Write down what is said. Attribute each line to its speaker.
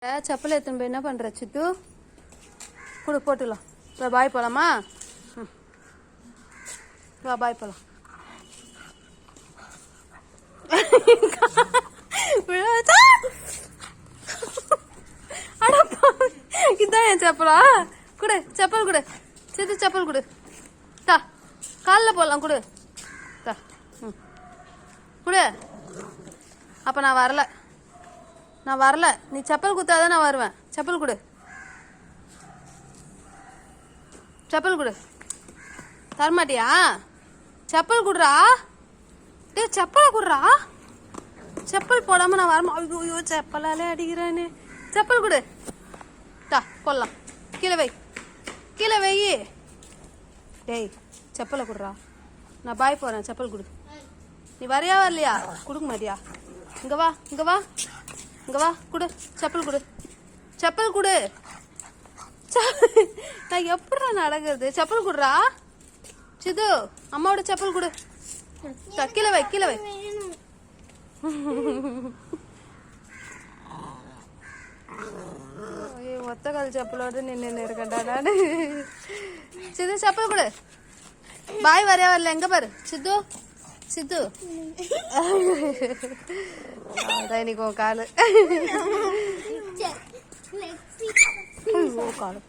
Speaker 1: செப்பல் எடுத்துன்னு போய் என்ன பண்ற சித்து? கூட போட்டுலாம். பாய் போலாமா? வா பாய் போலாம். இதான் என் செப்பலா? குடு செப்பல் குடு சித்து, செப்பல் குடு. தா காலில் போடலாம். குடு தா. குடு. அப்ப நான் வரல. நீ செப்பல் குத்தாதான் நான் வருவேன். செப்பல் கொடு. செப்பல் கொடு. தரமாட்டியா? செப்பல் குடுறா. டே செப்பலை குடுறா. செப்பல் போடாம நான் வரமா? ஐயோ செப்பலாலே அடிக்கிறானே. செப்பல் கொடு. தா போடலாம். கீழே வை. டேய் செப்பலை குடுறா. நான் பாய் போறேன். செப்பல் கொடு. நீ வரையா வரலையா? கொடுக்க மாட்டியா? இங்க வா குடு. செப்பல் குடு. நான் எப்படா நடக்கிறது? செப்பல் குடுறா. சிது அம்மாவோட செப்பல் குடு. கீழே வை. ஒத்த கால் செப்பலோட நின்று இருக்கேன்டா நானு. சிது செப்பல் குடு. பாய் வரையா வரல. எங்க பாரு சித்து. அதான் இன்னைக்கு உன் காலு காலு